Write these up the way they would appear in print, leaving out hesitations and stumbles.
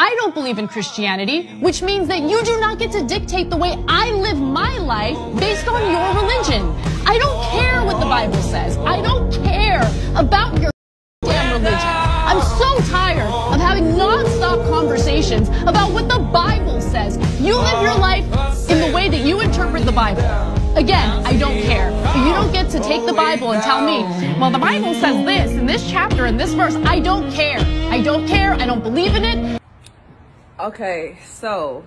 I don't believe in Christianity, which means that you do not get to dictate the way I live my life based on your religion. I don't care what the Bible says. I don't care about your damn religion. I'm so tired of having non-stop conversations about what the Bible says. You live your life in the way that you interpret the Bible. Again, I don't care. But you don't get to take the Bible and tell me, well, the Bible says this in this chapter and this verse. I don't care. I don't care. I don't believe in it. Okay, so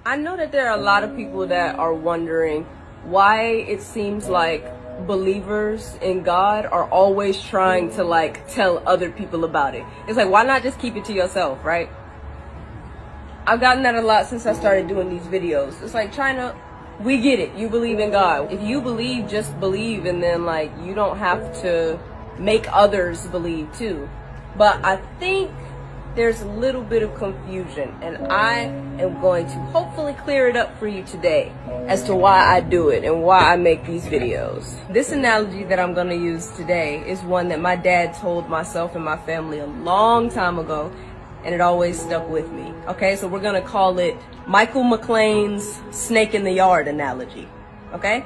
I know that there are a lot of people that are wondering why it seems like believers in God are always trying to like tell other people about it. It's like, why not just keep it to yourself, right? I've gotten that a lot since I started doing these videos. It's like we get it. You believe in God. If you believe, just believe, and then like you don't have to make others believe too. But I think there's a little bit of confusion, and I am going to hopefully clear it up for you today as to why I do it and why I make these videos. This analogy that I'm going to use today is one that my dad told myself and my family a long time ago, and it always stuck with me. Okay, so we're going to call it Michael McLean's snake in the yard analogy. Okay,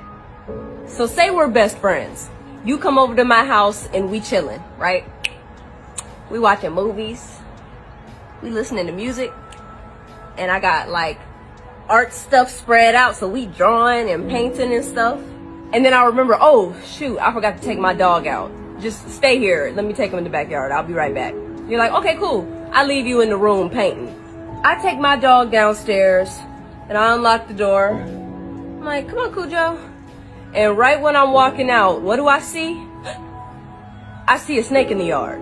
so say we're best friends. You come over to my house and we chilling, right? We watching movies. We listening to music, and I got like art stuff spread out, so we drawing and painting and stuff. And then I remember, oh shoot, I forgot to take my dog out. Just stay here, let me take him in the backyard, I'll be right back. You're like, okay, cool. I leave you in the room painting. I take my dog downstairs and I unlock the door. I'm like, come on, Cujo. And right when I'm walking out, what do I see? I see a snake in the yard.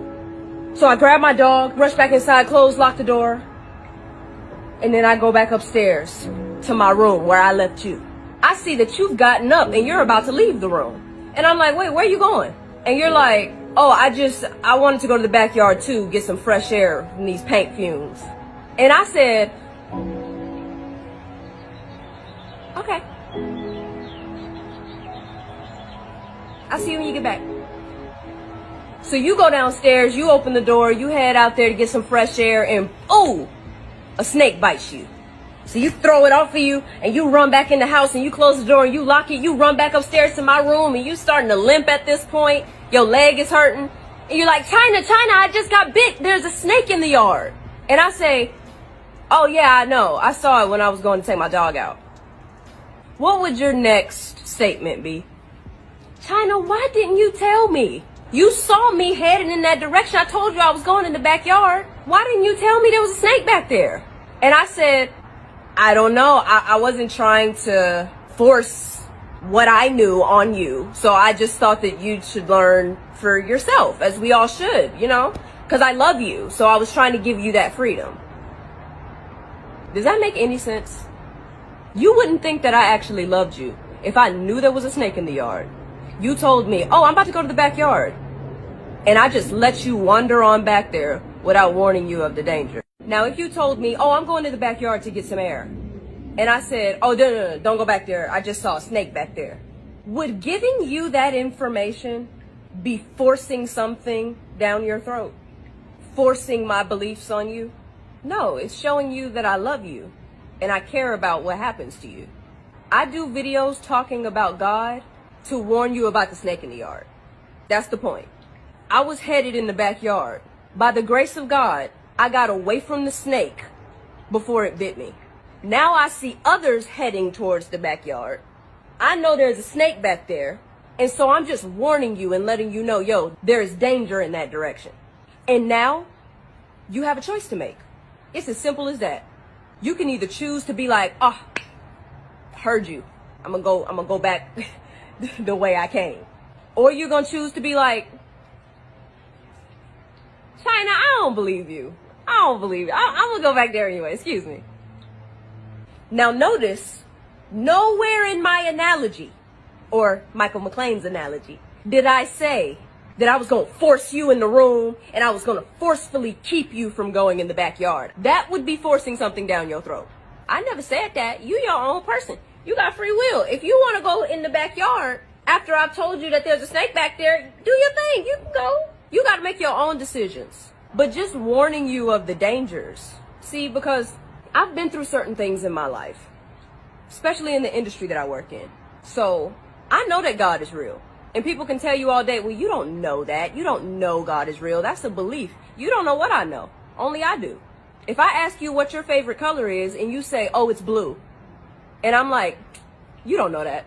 So I grab my dog, rush back inside, close, lock the door, and then I go back upstairs to my room where I left you. I see that you've gotten up and you're about to leave the room. And I'm like, wait, where are you going? And you're like, oh, I wanted to go to the backyard too, get some fresh air from these paint fumes. And I said, okay. I'll see you when you get back. So you go downstairs, you open the door, you head out there to get some fresh air, and oh, a snake bites you. So you throw it off of you, and you run back in the house, and you close the door, and you lock it, you run back upstairs to my room, and you starting to limp at this point. Your leg is hurting. And you're like, China, I just got bit. There's a snake in the yard. And I say, oh yeah, I know. I saw it when I was going to take my dog out. What would your next statement be? China, why didn't you tell me? You saw me heading in that direction. I told you I was going in the backyard. Why didn't you tell me there was a snake back there? And I said, I don't know. I wasn't trying to force what I knew on you. So I just thought that you should learn for yourself, as we all should, you know, because I love you. So I was trying to give you that freedom. Does that make any sense? You wouldn't think that I actually loved you if I knew there was a snake in the yard. You told me, oh, I'm about to go to the backyard. And I just let you wander on back there without warning you of the danger. Now, if you told me, oh, I'm going to the backyard to get some air, and I said, oh, no, don't go back there, I just saw a snake back there, would giving you that information be forcing something down your throat? Forcing my beliefs on you? No, it's showing you that I love you and I care about what happens to you. I do videos talking about God to warn you about the snake in the yard. That's the point. I was headed in the backyard. By the grace of God, I got away from the snake before it bit me. Now I see others heading towards the backyard. I know there's a snake back there, and so I'm just warning you and letting you know, yo, there is danger in that direction. And now you have a choice to make. It's as simple as that. You can either choose to be like, oh, heard you. I'm gonna go back the way I came. Or you're gonna choose to be like, China, I don't believe you. I don't believe you. I'm gonna go back there anyway, excuse me. Now notice, nowhere in my analogy, or Michael McLean's analogy, did I say that I was gonna force you in the room and I was gonna forcefully keep you from going in the backyard. That would be forcing something down your throat. I never said that. You your own person. You got free will. If you want to go in the backyard after I've told you that there's a snake back there, do your thing. You can go. You got to make your own decisions. But just warning you of the dangers See, because I've been through certain things in my life, especially in the industry that I work in. So I know that God is real. And people can tell you all day, well, you don't know that. You don't know God is real. That's a belief. You don't know what I know. Only I do. If I ask you what your favorite color is and you say, oh, it's blue. And I'm like, you don't know that.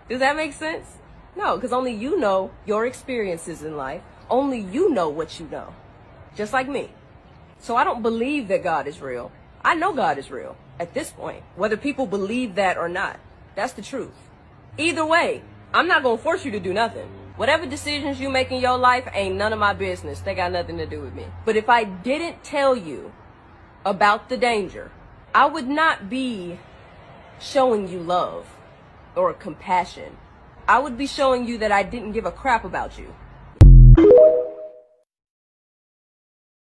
Does that make sense? No, because only you know your experiences in life. Only you know what you know. Just like me. So I don't believe that God is real. I know God is real at this point, whether people believe that or not. That's the truth. Either way, I'm not going to force you to do nothing. Whatever decisions you make in your life ain't none of my business. They got nothing to do with me. But if I didn't tell you about the danger, I would not be showing you love or compassion. I would be showing you that I didn't give a crap about you.